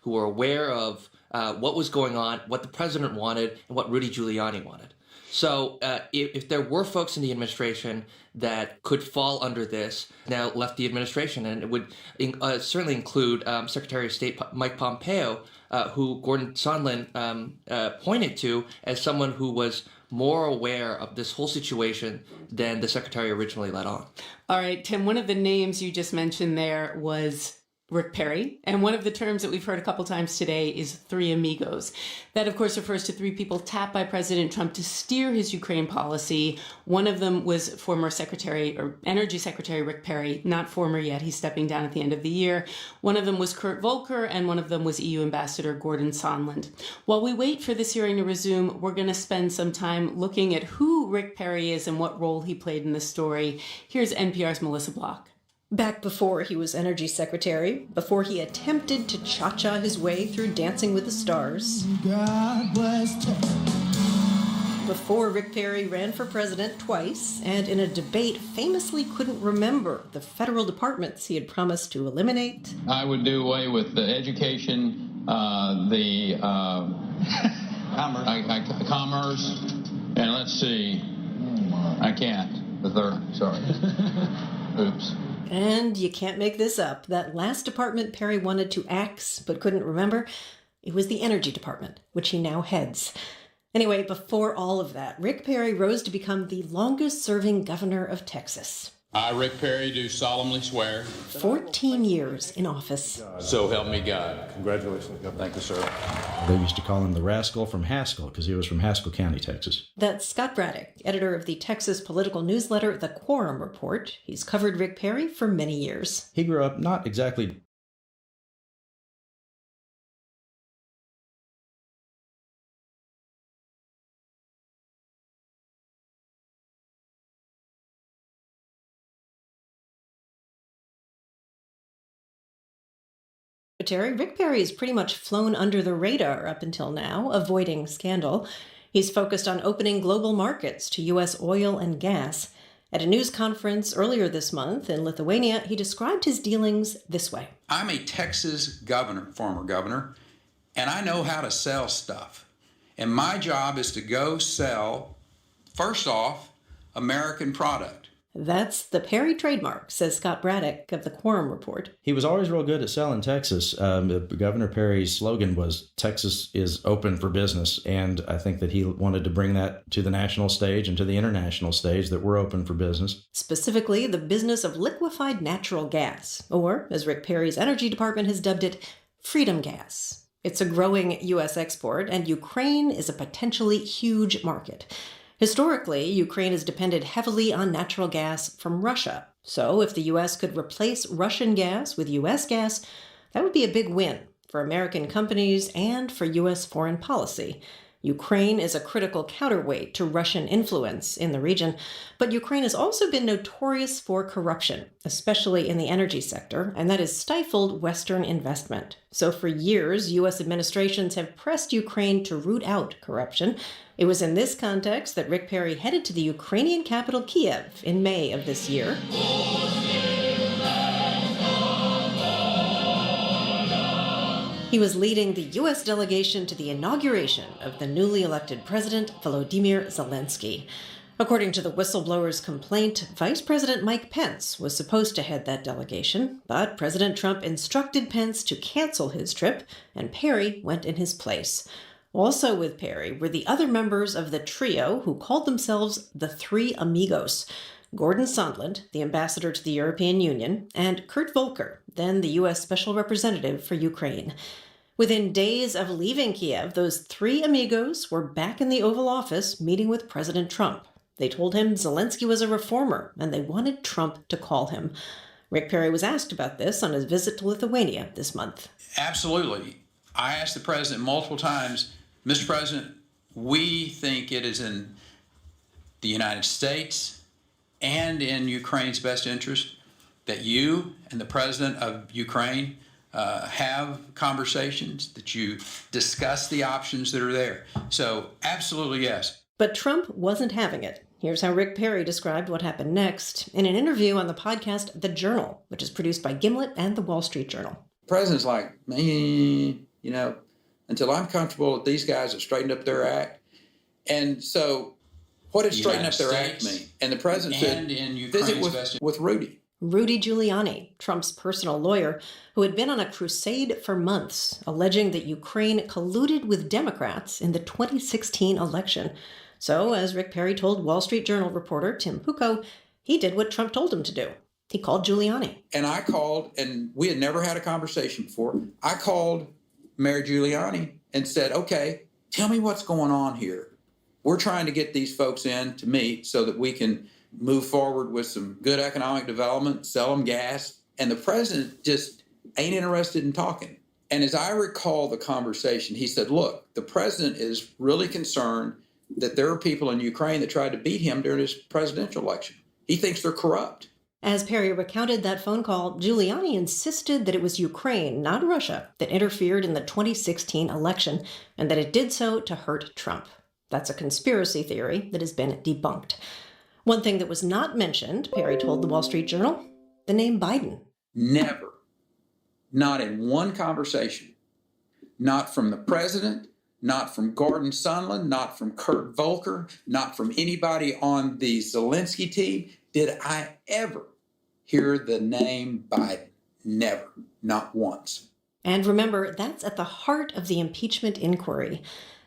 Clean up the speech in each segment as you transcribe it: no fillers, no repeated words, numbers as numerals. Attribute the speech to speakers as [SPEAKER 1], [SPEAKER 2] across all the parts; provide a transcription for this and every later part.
[SPEAKER 1] who were aware of what was going on, what the president wanted, and what Rudy Giuliani wanted. So if there were folks in the administration that could fall under this, now left the administration, and it would certainly include Secretary of State Mike Pompeo, who Gordon Sondland pointed to as someone who was more aware of this whole situation than the secretary originally let on.
[SPEAKER 2] All right, Tim, one of the names you just mentioned there was Rick Perry. And one of the terms that we've heard a couple times today is three amigos. That, of course, refers to three people tapped by President Trump to steer his Ukraine policy. One of them was former Energy Secretary Rick Perry, not former yet. He's stepping down at the end of the year. One of them was Kurt Volker, and one of them was EU Ambassador Gordon Sondland. While we wait for this hearing to resume, we're going to spend some time looking at who Rick Perry is and what role he played in this story. Here's NPR's Melissa Block.
[SPEAKER 3] Back before he was Energy Secretary, before he attempted to cha-cha his way through Dancing with the Stars, before Rick Perry ran for president twice, and in a debate famously couldn't remember the federal departments he had promised to eliminate.
[SPEAKER 4] I would do away with the education, commerce, and let's see, I can't, the third, sorry, oops.
[SPEAKER 3] And you can't make this up. That last department Perry wanted to axe but couldn't remember, it was the Energy Department, which he now heads. Anyway, before all of that, Rick Perry rose to become the longest-serving governor of Texas.
[SPEAKER 4] I, Rick Perry, do solemnly swear.
[SPEAKER 3] 14 years in office.
[SPEAKER 4] So help me God.
[SPEAKER 5] Congratulations.
[SPEAKER 4] Thank you, sir.
[SPEAKER 5] They used to call him the rascal from Haskell because he was from Haskell County, Texas.
[SPEAKER 3] That's Scott Braddock, editor of the Texas political newsletter The Quorum Report. He's covered Rick Perry for many years.
[SPEAKER 5] He grew up not exactly
[SPEAKER 3] Rick Perry has pretty much flown under the radar up until now, avoiding scandal. He's focused on opening global markets to U.S. oil and gas. At a news conference earlier this month in Lithuania, he described his dealings this way.
[SPEAKER 6] I'm a Texas governor, former governor, and I know how to sell stuff. And my job is to go sell, first off, American product.
[SPEAKER 3] That's the Perry trademark, says Scott Braddock of the Quorum Report.
[SPEAKER 5] He was always real good at selling Texas. Governor Perry's slogan was, Texas is open for business. And I think that he wanted to bring that to the national stage and to the international stage, that we're open for business.
[SPEAKER 3] Specifically, the business of liquefied natural gas, or, as Rick Perry's Energy Department has dubbed it, freedom gas. It's a growing U.S. export, and Ukraine is a potentially huge market. Historically, Ukraine has depended heavily on natural gas from Russia. So if the U.S. could replace Russian gas with U.S. gas, that would be a big win for American companies and for U.S. foreign policy. Ukraine is a critical counterweight to Russian influence in the region, but Ukraine has also been notorious for corruption, especially in the energy sector, and that has stifled Western investment. So for years, U.S. administrations have pressed Ukraine to root out corruption. It was in this context that Rick Perry headed to the Ukrainian capital Kiev in May of this year. He was leading the U.S. delegation to the inauguration of the newly elected president, Volodymyr Zelensky. According to the whistleblower's complaint, Vice President Mike Pence was supposed to head that delegation, but President Trump instructed Pence to cancel his trip, and Perry went in his place. Also with Perry were the other members of the trio who called themselves the Three Amigos: Gordon Sondland, the ambassador to the European Union, and Kurt Volker, then the U.S. Special Representative for Ukraine. Within days of leaving Kiev, those three amigos were back in the Oval Office meeting with President Trump. They told him Zelensky was a reformer, and they wanted Trump to call him. Rick Perry was asked about this on his visit to Lithuania this month.
[SPEAKER 6] Absolutely. I asked the president multiple times, Mr. President, we think it is in the United States and in Ukraine's best interest that you and the president of Ukraine have conversations, that you discuss the options that are there. So absolutely yes.
[SPEAKER 3] But Trump wasn't having it. Here's how Rick Perry described what happened next in an interview on the podcast The Journal, which is produced by Gimlet and the Wall Street Journal.
[SPEAKER 6] The president's like, until I'm comfortable that these guys have straightened up their act. And so what did straighten up their act mean? And the president said, visit with Rudy.
[SPEAKER 3] Rudy Giuliani, Trump's personal lawyer, who had been on a crusade for months, alleging that Ukraine colluded with Democrats in the 2016 election. So, as Rick Perry told Wall Street Journal reporter Tim Pucco, he did what Trump told him to do. He called Giuliani.
[SPEAKER 6] And I called, and we had never had a conversation before. I called Mayor Giuliani and said, okay, tell me what's going on here. We're trying to get these folks in to meet so that we can move forward with some good economic development, sell them gas. And the president just ain't interested in talking. And as I recall the conversation, he said, look, the president is really concerned that there are people in Ukraine that tried to beat him during his presidential election. He thinks they're corrupt.
[SPEAKER 3] As Perry recounted that phone call, Giuliani insisted that it was Ukraine, not Russia, that interfered in the 2016 election, and that it did so to hurt Trump. That's a conspiracy theory that has been debunked. One thing that was not mentioned, Perry told the Wall Street Journal, the name Biden.
[SPEAKER 6] Never, not in one conversation, not from the president, not from Gordon Sondland, not from Kurt Volker, not from anybody on the Zelensky team, did I ever hear the name Biden. Never, not once.
[SPEAKER 3] And remember, that's at the heart of the impeachment inquiry.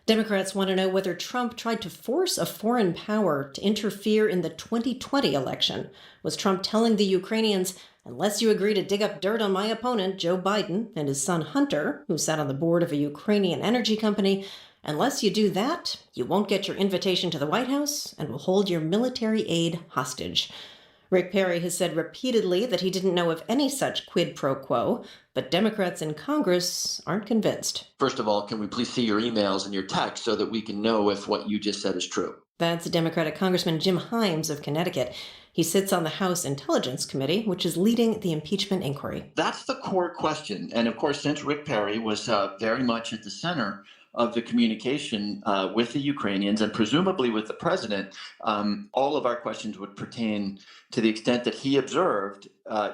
[SPEAKER 3] Democrats want to know whether Trump tried to force a foreign power to interfere in the 2020 election. Was Trump telling the Ukrainians, unless you agree to dig up dirt on my opponent, Joe Biden, and his son Hunter, who sat on the board of a Ukrainian energy company, unless you do that, you won't get your invitation to the White House and will hold your military aid hostage. Rick Perry has said repeatedly that he didn't know of any such quid pro quo, but Democrats in Congress aren't convinced.
[SPEAKER 7] First of all, can we please see your emails and your texts so that we can know if what you just said is true?
[SPEAKER 3] That's Democratic Congressman Jim Himes of Connecticut. He sits on the House Intelligence Committee, which is leading the impeachment inquiry.
[SPEAKER 7] That's the core question. And of course, since Rick Perry was very much at the center of the communication with the Ukrainians and presumably with the president, all of our questions would pertain to the extent that he observed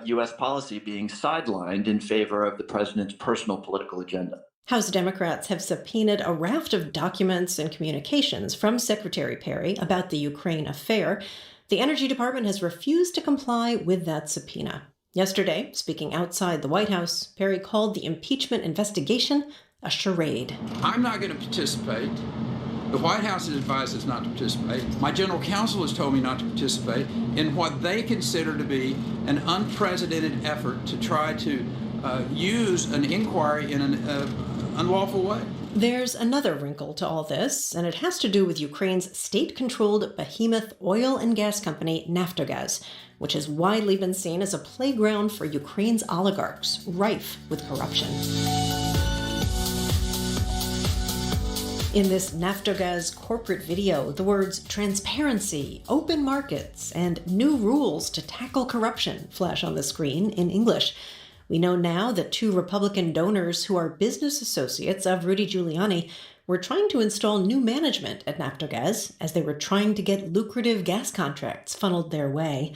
[SPEAKER 7] U.S. policy being sidelined in favor of the president's personal political agenda.
[SPEAKER 3] House Democrats have subpoenaed a raft of documents and communications from Secretary Perry about the Ukraine affair. The Energy Department has refused to comply with that subpoena. Yesterday, speaking outside the White House, Perry called the impeachment investigation a charade.
[SPEAKER 6] I'm not going to participate. The White House has advised us not to participate. My general counsel has told me not to participate in what they consider to be an unprecedented effort to try to use an inquiry in an unlawful way.
[SPEAKER 3] There's another wrinkle to all this, and it has to do with Ukraine's state-controlled behemoth oil and gas company Naftogaz, which has widely been seen as a playground for Ukraine's oligarchs, rife with corruption. In this Naftogaz corporate video, the words transparency, open markets, and new rules to tackle corruption flash on the screen in English. We know now that two Republican donors who are business associates of Rudy Giuliani were trying to install new management at Naftogaz as they were trying to get lucrative gas contracts funneled their way.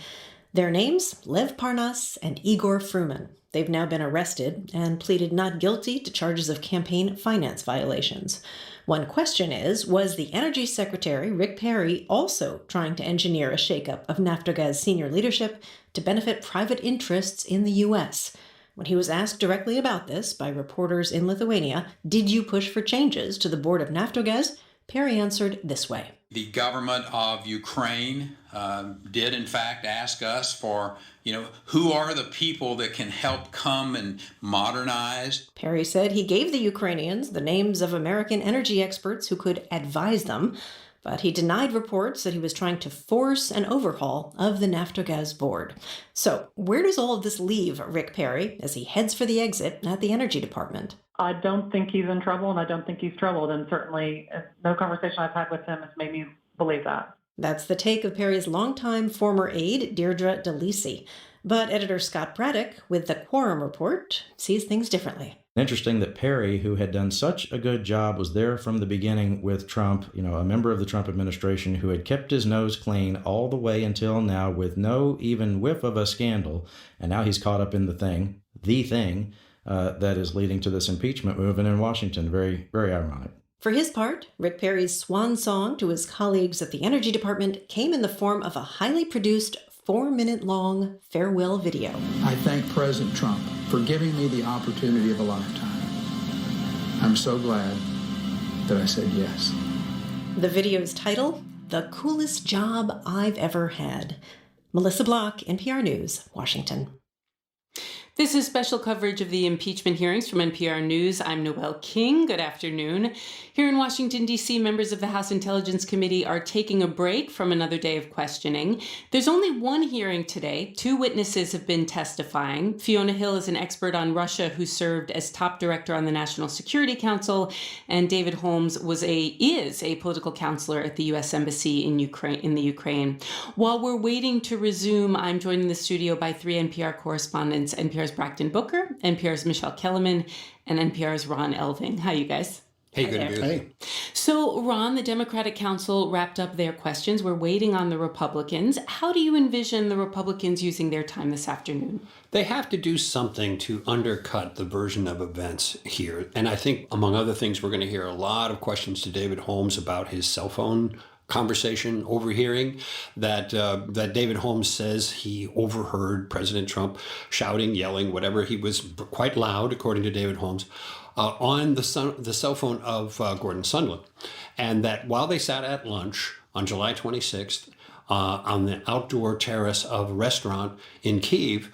[SPEAKER 3] Their names, Lev Parnas and Igor Fruman. They've now been arrested and pleaded not guilty to charges of campaign finance violations. One question is, was the Energy Secretary, Rick Perry, also trying to engineer a shakeup of Naftogaz senior leadership to benefit private interests in the U.S.? When he was asked directly about this by reporters in Lithuania, did you push for changes to the board of Naftogaz? Perry answered this way.
[SPEAKER 6] The government of Ukraine did, in fact, ask us for, who are the people that can help come and modernize.
[SPEAKER 3] Perry said he gave the Ukrainians the names of American energy experts who could advise them, but he denied reports that he was trying to force an overhaul of the Naftogaz board. So where does all of this leave Rick Perry as he heads for the exit at the Energy Department?
[SPEAKER 8] I don't think he's in trouble, and I don't think he's troubled. And certainly no conversation I've had with him has made me believe that.
[SPEAKER 3] That's the take of Perry's longtime former aide, Deirdre DeLisi. But editor Scott Braddock, with the Quorum Report, sees things differently.
[SPEAKER 5] Interesting that Perry, who had done such a good job, was there from the beginning with Trump, a member of the Trump administration who had kept his nose clean all the way until now with no even whiff of a scandal. And now he's caught up in the thing. that is leading to this impeachment movement in Washington. Very, very ironic.
[SPEAKER 3] For his part, Rick Perry's swan song to his colleagues at the Energy Department came in the form of a highly produced 4-minute-long farewell video.
[SPEAKER 9] I thank President Trump for giving me the opportunity of a lifetime. I'm so glad that I said yes.
[SPEAKER 3] The video's title, The Coolest Job I've Ever Had. Melissa Block, NPR News, Washington.
[SPEAKER 2] This is special coverage of the impeachment hearings from NPR News. I'm Noel King. Good afternoon. Here in Washington, D.C., members of the House Intelligence Committee are taking a break from another day of questioning. There's only one hearing today. 2 witnesses have been testifying. Fiona Hill is an expert on Russia who served as top director on the National Security Council, and David Holmes is a political counselor at the U.S. Embassy in the Ukraine. While we're waiting to resume, I'm joined in the studio by 3 NPR correspondents: NPR's Braxton Booker, NPR's Michelle Kellerman, and NPR's Ron Elving. Hi, you guys.
[SPEAKER 10] Hey, good to be with you.
[SPEAKER 2] So, Ron, the Democratic Council wrapped up their questions. We're waiting on the Republicans. How do you envision the Republicans using their time this afternoon?
[SPEAKER 10] They have to do something to undercut the version of events here. And I think, among other things, we're going to hear a lot of questions to David Holmes about his cell phone conversation overhearing that David Holmes says he overheard President Trump shouting, yelling, whatever. He was quite loud, according to David Holmes, on the cell phone of Gordon Sondland. And that while they sat at lunch on July 26th on the outdoor terrace of a restaurant in Kyiv,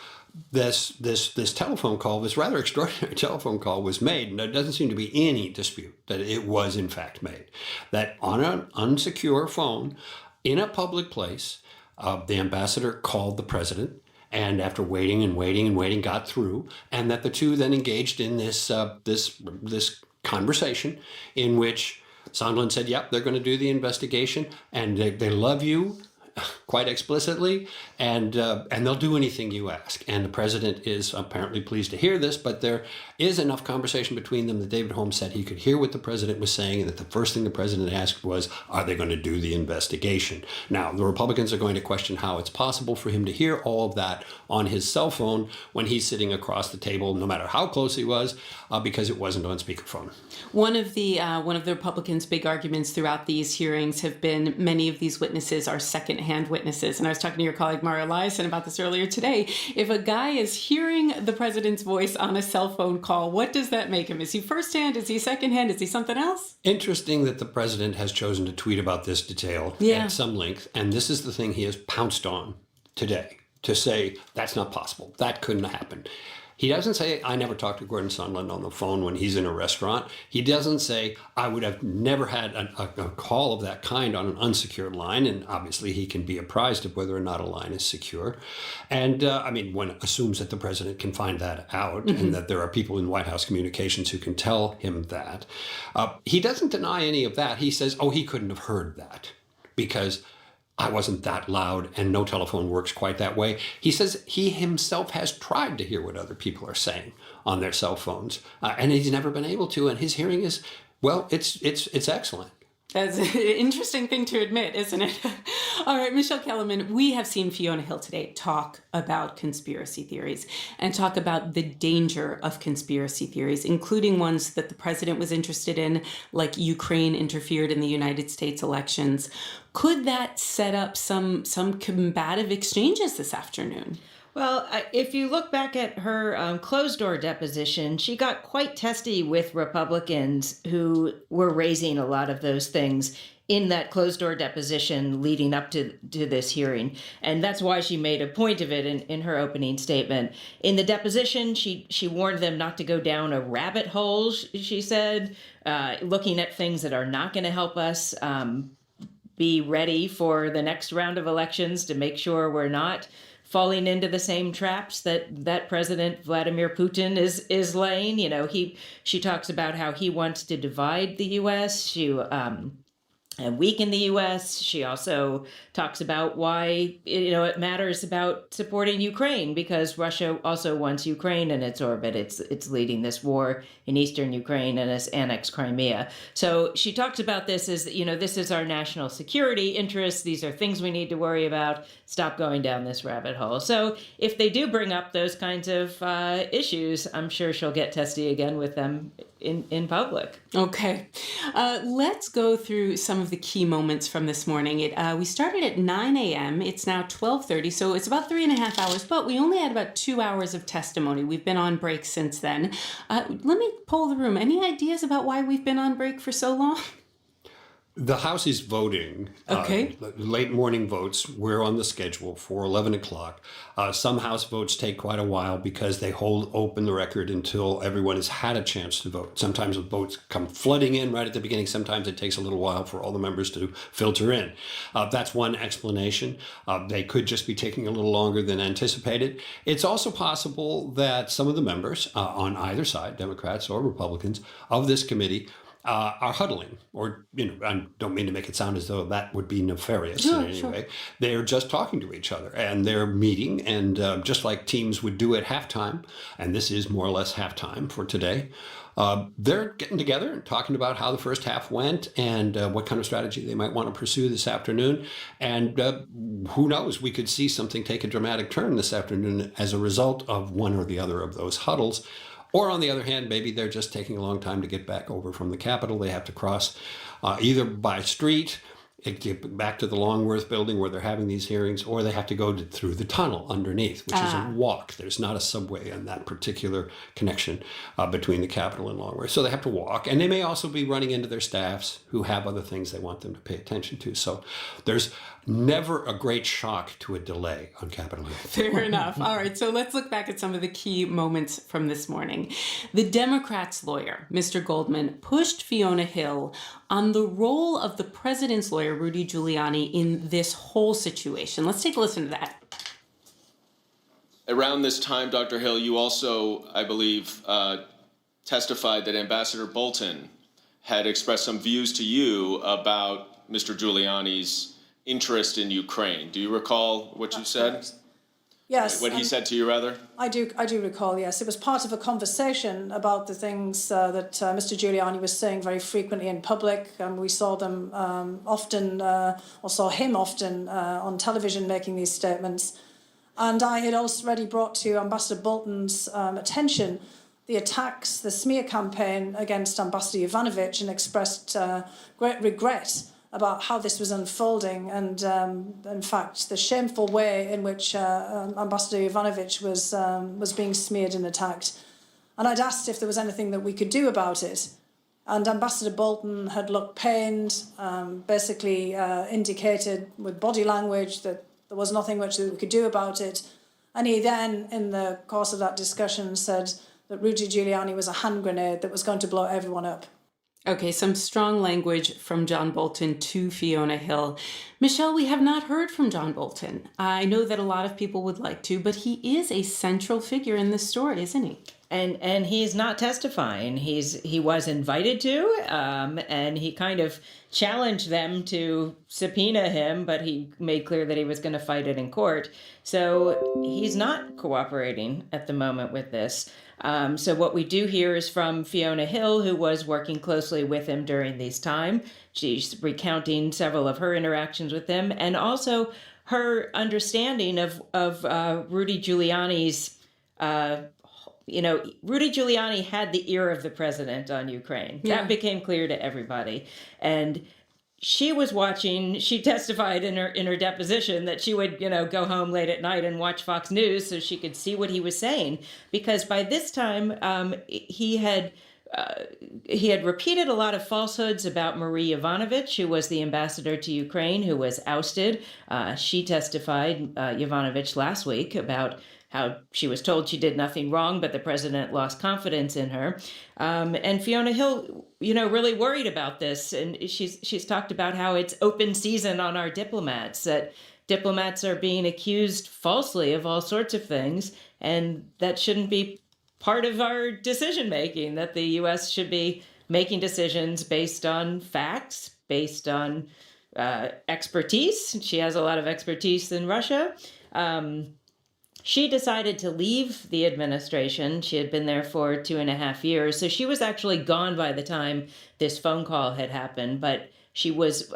[SPEAKER 10] this telephone call, this rather extraordinary telephone call was made, and there doesn't seem to be any dispute that it was in fact made. That on an unsecure phone in a public place, the ambassador called the president, and after waiting and waiting and waiting, got through, and that the two then engaged in this conversation in which Sondland said, "Yep, they're going to do the investigation, and they love you." Quite explicitly, and they'll do anything you ask. And the president is apparently pleased to hear this, but there is enough conversation between them that David Holmes said he could hear what the president was saying, and that the first thing the president asked was, are they going to do the investigation? Now, the Republicans are going to question how it's possible for him to hear all of that on his cell phone when he's sitting across the table, no matter how close he was, because it wasn't on speakerphone.
[SPEAKER 2] One of the Republicans' big arguments throughout these hearings have been many of these witnesses are second-hand witnesses. And I was talking to your colleague Mara Liasson about this earlier today. If a guy is hearing the president's voice on a cell phone call, what does that make him? Is he first-hand? Is he second-hand? Is he something else?
[SPEAKER 10] Interesting that the president has chosen to tweet about this detail at some length. And this is the thing he has pounced on today, to say that's not possible. That couldn't happen. He doesn't say, I never talked to Gordon Sondland on the phone when he's in a restaurant. He doesn't say, I would have never had a call of that kind on an unsecured line. And obviously, he can be apprised of whether or not a line is secure. And one assumes that the president can find that out and that there are people in White House communications who can tell him that. He doesn't deny any of that. He says, he couldn't have heard that because I wasn't that loud and no telephone works quite that way. He says he himself has tried to hear what other people are saying on their cell phones, and he's never been able to. And his hearing is, it's excellent.
[SPEAKER 2] That's an interesting thing to admit, isn't it? All right, Michelle Kellerman, we have seen Fiona Hill today talk about conspiracy theories and talk about the danger of conspiracy theories, including ones that the president was interested in, like Ukraine interfered in the United States elections. Could that set up some combative exchanges this afternoon?
[SPEAKER 11] Well, if you look back at her closed-door deposition, she got quite testy with Republicans who were raising a lot of those things in that closed-door deposition leading up to this hearing. And that's why she made a point of it in her opening statement. In the deposition, she warned them not to go down a rabbit hole, she said, looking at things that are not going to help us be ready for the next round of elections, to make sure we're not falling into the same traps that President Vladimir Putin is laying. She talks about how he wants to divide the U.S. weak in the U.S. She also talks about why it matters about supporting Ukraine, because Russia also wants Ukraine in its orbit. It's leading this war in eastern Ukraine and has annexed Crimea. So she talks about this as this is our national security interests. These are things we need to worry about. Stop going down this rabbit hole. So if they do bring up those kinds of issues, I'm sure she'll get testy again with them in public.
[SPEAKER 2] Okay. Let's go through some of the key moments from this morning. We started at 9 a.m. It's now 12:30, so it's about 3.5 hours, but we only had about 2 hours of testimony. We've been on break since then. Let me poll the room. Any ideas about why we've been on break for so long?
[SPEAKER 10] The House is voting.
[SPEAKER 2] Okay.
[SPEAKER 10] Late morning votes. We're on the schedule for 11 o'clock. Some House votes take quite a while because they hold open the record until everyone has had a chance to vote. Sometimes the votes come flooding in right at the beginning. Sometimes it takes a little while for all the members to filter in. That's one explanation. They could just be taking a little longer than anticipated. It's also possible that some of the members on either side, Democrats or Republicans, of this committee are huddling, or, I don't mean to make it sound as though that would be nefarious in any way. They're just talking to each other, and they're meeting, and just like teams would do at halftime, and this is more or less halftime for today, they're getting together and talking about how the first half went and what kind of strategy they might want to pursue this afternoon. And who knows, we could see something take a dramatic turn this afternoon as a result of one or the other of those huddles. Or on the other hand, maybe they're just taking a long time to get back over from the Capitol. They have to cross either by street, get back to the Longworth building where they're having these hearings, or they have to go through the tunnel underneath, which is a walk. There's not a subway in that particular connection between the Capitol and Longworth. So they have to walk. And they may also be running into their staffs who have other things they want them to pay attention to. So there's never a great shock to a delay on Capitol Hill.
[SPEAKER 2] Fair enough. All right, so let's look back at some of the key moments from this morning. The Democrats' lawyer, Mr. Goldman, pushed Fiona Hill on the role of the president's lawyer, Rudy Giuliani, in this whole situation. Let's take a listen to that.
[SPEAKER 12] Around this time, Dr. Hill, you also, I believe, testified that Ambassador Bolton had expressed some views to you about Mr. Giuliani's interest in Ukraine. Do you recall what you said?
[SPEAKER 13] Correct. Yes.
[SPEAKER 12] What he said to you, rather?
[SPEAKER 13] I do recall, yes. It was part of a conversation about the things that Mr. Giuliani was saying very frequently in public. We saw them often, or saw him often on television making these statements. And I had already brought to Ambassador Bolton's attention the attacks, the smear campaign against Ambassador Yovanovitch, and expressed great regret about how this was unfolding, and in fact the shameful way in which Ambassador Yovanovitch was being smeared and attacked. And I'd asked if there was anything that we could do about it. And Ambassador Bolton had looked pained, basically indicated with body language that there was nothing much that we could do about it. And he then, in the course of that discussion, said that Rudy Giuliani was a hand grenade that was going to blow everyone up.
[SPEAKER 2] Okay, some strong language from John Bolton to Fiona Hill. Michelle, we have not heard from John Bolton. I know that a lot of people would like to, but he is a central figure in this story, isn't he?
[SPEAKER 11] And he's not testifying. He was invited to, and he kind of challenged them to subpoena him, but he made clear that he was going to fight it in court. So he's not cooperating at the moment with this. So what we do hear is from Fiona Hill, who was working closely with him during this time. She's recounting several of her interactions with him, and also her understanding of Rudy Giuliani's. Rudy Giuliani had the ear of the president on Ukraine.
[SPEAKER 2] Yeah.
[SPEAKER 11] That became clear to everybody, and she was watching. She testified in her deposition that she would, go home late at night and watch Fox News so she could see what he was saying, because by this time he had repeated a lot of falsehoods about Marie Yovanovitch, who was the ambassador to Ukraine, who was ousted. She testified, Yovanovitch, last week about how she was told she did nothing wrong, but the president lost confidence in her. And Fiona Hill, really worried about this. And she's talked about how it's open season on our diplomats, that diplomats are being accused falsely of all sorts of things, and that shouldn't be part of our decision making, that the U.S. should be making decisions based on facts, based on expertise. She has a lot of expertise in Russia. She decided to leave the administration. She had been there for 2.5 years. So she was actually gone by the time this phone call had happened, but she was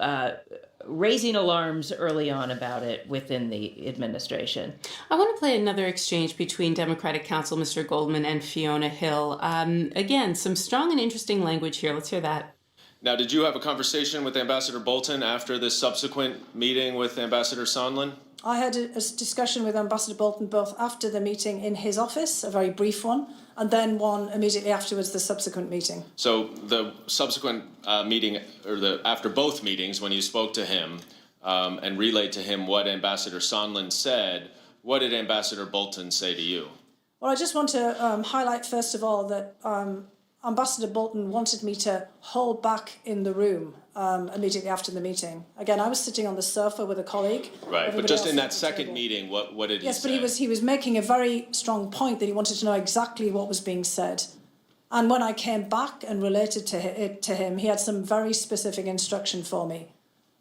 [SPEAKER 11] raising alarms early on about it within the administration.
[SPEAKER 2] I want to play another exchange between Democratic counsel Mr. Goldman and Fiona Hill. Again, some strong and interesting language here. Let's hear that.
[SPEAKER 12] Now, did you have a conversation with Ambassador Bolton after this subsequent meeting with Ambassador Sondland?
[SPEAKER 13] I had a discussion with Ambassador Bolton both after the meeting in his office, a very brief one, and then one immediately afterwards, the subsequent meeting.
[SPEAKER 12] So the subsequent meeting, or after both meetings, when you spoke to him and relayed to him what Ambassador Sondland said, what did Ambassador Bolton say to you?
[SPEAKER 13] Well, I just want to highlight, first of all, that Ambassador Bolton wanted me to hold back in the room immediately after the meeting. Again, I was sitting on the sofa with a colleague.
[SPEAKER 12] Right, but just in that second meeting, what did he say?
[SPEAKER 13] Yes, but he was making a very strong point that he wanted to know exactly what was being said. And when I came back and related it to him, he had some very specific instruction for me.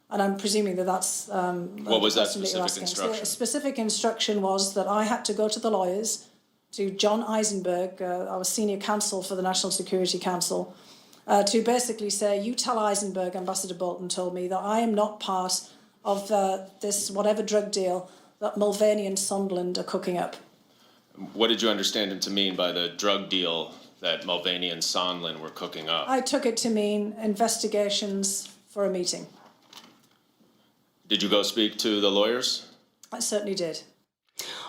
[SPEAKER 13] And I'm presuming that that's...
[SPEAKER 12] what was that specific instruction?
[SPEAKER 13] The specific instruction was that I had to go to the lawyers, to John Eisenberg, our senior counsel for the National Security Council, to basically say, you tell Eisenberg, Ambassador Bolton told me, that I am not part of this whatever drug deal that Mulvaney and Sondland are cooking up.
[SPEAKER 12] What did you understand him to mean by the drug deal that Mulvaney and Sondland were cooking up?
[SPEAKER 13] I took it to mean investigations for a meeting.
[SPEAKER 12] Did you go speak to the lawyers?
[SPEAKER 13] I certainly did.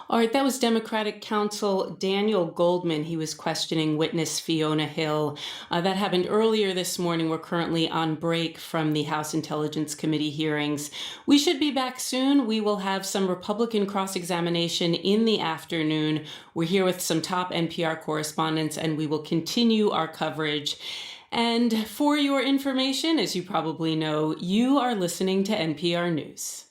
[SPEAKER 2] All right, that was Democratic counsel Daniel Goldman. He was questioning witness Fiona Hill. That happened earlier this morning. We're currently on break from the House Intelligence Committee hearings. We should be back soon. We will have some Republican cross-examination in the afternoon. We're here with some top NPR correspondents, and we will continue our coverage. And for your information, as you probably know, you are listening to NPR News.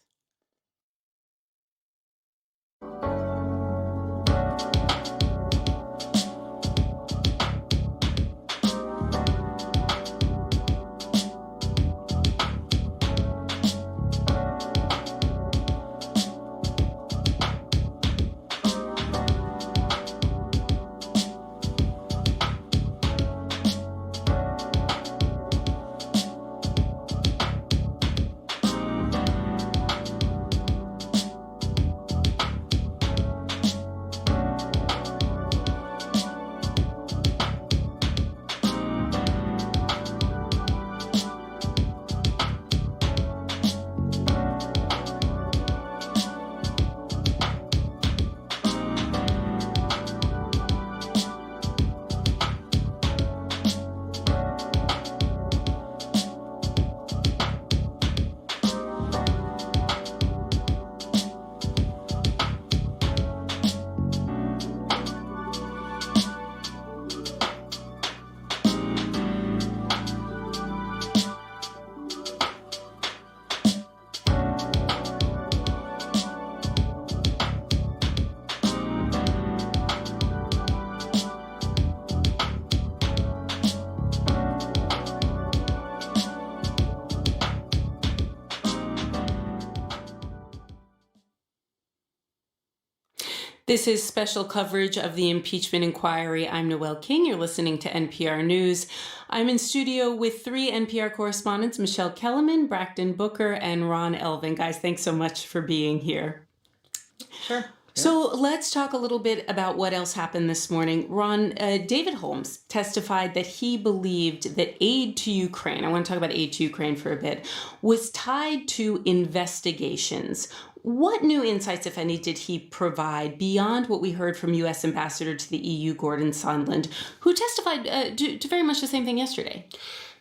[SPEAKER 2] This is special coverage of the impeachment inquiry. I'm Noelle King. You're listening to NPR News. I'm in studio with 3 NPR correspondents, Michelle Kellerman, Braxton Booker, and Ron Elvin. Guys, thanks so much for being here.
[SPEAKER 11] Sure.
[SPEAKER 2] So let's talk a little bit about what else happened this morning. Ron, David Holmes testified that he believed that aid to Ukraine, I want to talk about aid to Ukraine for a bit, was tied to investigations. What new insights, if any, did he provide beyond what we heard from U.S. Ambassador to the EU, Gordon Sondland, who testified to very much the same thing yesterday?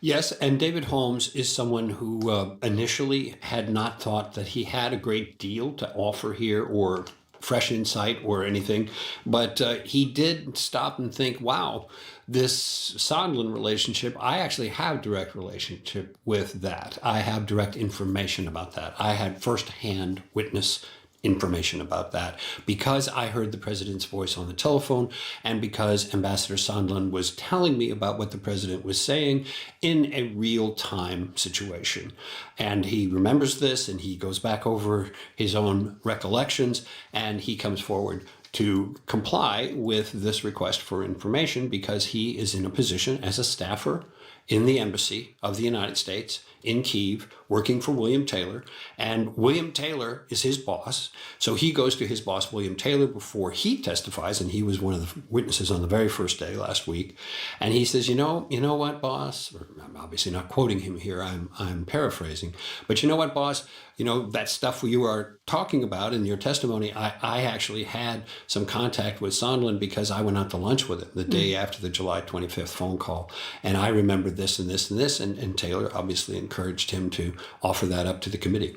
[SPEAKER 10] Yes, and David Holmes is someone who initially had not thought that he had a great deal to offer here or fresh insight or anything, but he did stop and think, wow, this Sondland relationship, I actually have direct relationship with that. I have direct information about that. I had firsthand witness information about that because I heard the president's voice on the telephone and because Ambassador Sondland was telling me about what the president was saying in a real-time situation. And he remembers this and he goes back over his own recollections and he comes forward to comply with this request for information because he is in a position as a staffer in the embassy of the United States in Kyiv, working for William Taylor, and William Taylor is his boss. So he goes to his boss, William Taylor, before he testifies, and he was one of the witnesses on the very first day last week. And he says, you know what, boss? Or I'm obviously not quoting him here, I'm paraphrasing. But you know what, boss? That stuff you are talking about in your testimony, I actually had some contact with Sondland because I went out to lunch with him the day after the July 25th phone call. And I remembered this and this and this. And Taylor obviously encouraged him to offer that up to the committee.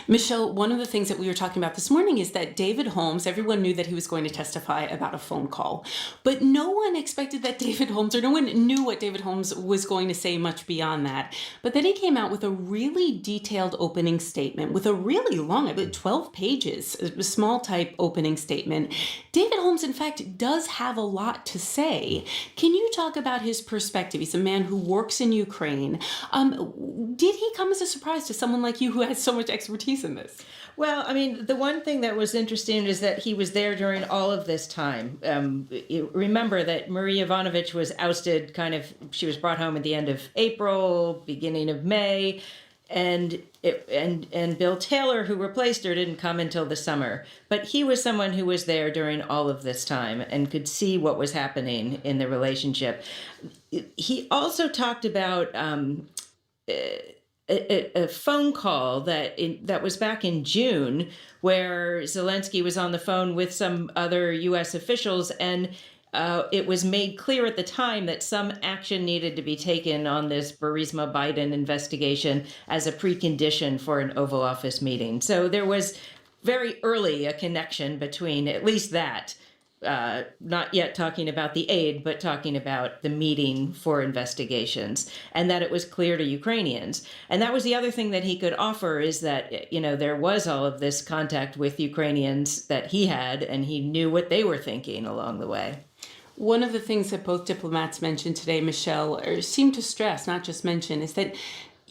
[SPEAKER 2] Michelle, one of the things that we were talking about this morning is that David Holmes, everyone knew that he was going to testify about a phone call, but no one expected that David Holmes, or no one knew what David Holmes was going to say much beyond that. But then he came out with a really detailed opening statement with a really long, about 12 pages, a small type opening statement. David Holmes, in fact, does have a lot to say. Can you talk about his perspective? He's a man who works in Ukraine. Did he come as a surprise to someone like you who has so much expertise in this?
[SPEAKER 11] Well, I mean, the one thing that was interesting is that he was there during all of this time. Remember that Marie Yovanovitch was ousted she was brought home at the end of April, beginning of May, and Bill Taylor, who replaced her, didn't come until the summer. But he was someone who was there during all of this time and could see what was happening in the relationship. He also talked about a phone call that was back in June where Zelensky was on the phone with some other U.S. officials, and it was made clear at the time that some action needed to be taken on this Burisma Biden investigation as a precondition for an Oval Office meeting. So there was very early a connection between at least that. Not yet talking about the aid, but talking about the meeting for investigations, and that it was clear to Ukrainians. And that was the other thing that he could offer, is that, there was all of this contact with Ukrainians that he had, and he knew what they were thinking along the way.
[SPEAKER 2] One of the things that both diplomats mentioned today, Michelle, or seem to stress, not just mention, is that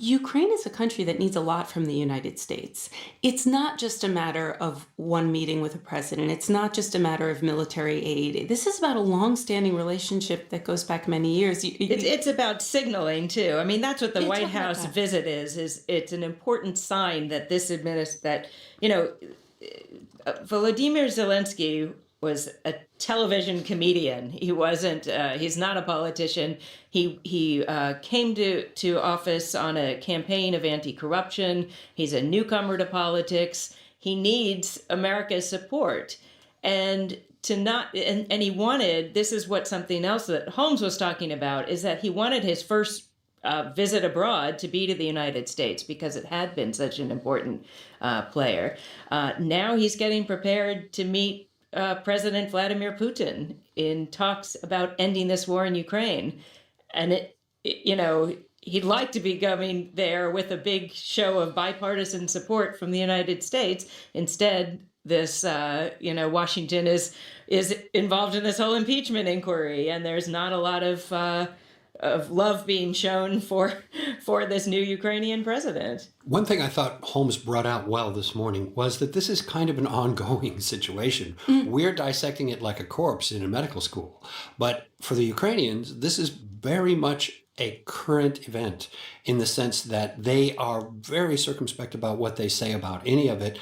[SPEAKER 2] Ukraine is a country that needs a lot from the United States. It's not just a matter of one meeting with a president. It's not just a matter of military aid. This is about a long-standing relationship that goes back many years.
[SPEAKER 11] It's about signaling, too. I mean, that's what the White House visit is it's an important sign that Volodymyr Zelensky was a television comedian. He wasn't. He's not a politician. He came to office on a campaign of anti-corruption. He's a newcomer to politics. He needs America's support, and he wanted. This is something else that Holmes was talking about, is that he wanted his first visit abroad to be to the United States because it had been such an important player. Now he's getting prepared to meet President Vladimir Putin in talks about ending this war in Ukraine. And he'd like to be going there with a big show of bipartisan support from the United States. Instead, this, Washington is involved in this whole impeachment inquiry, and there's not a lot of love being shown for this new Ukrainian president.
[SPEAKER 10] One thing I thought Holmes brought out well this morning was that this is kind of an ongoing situation. We're dissecting it like a corpse in a medical school. But for the Ukrainians, this is very much a current event in the sense that they are very circumspect about what they say about any of it.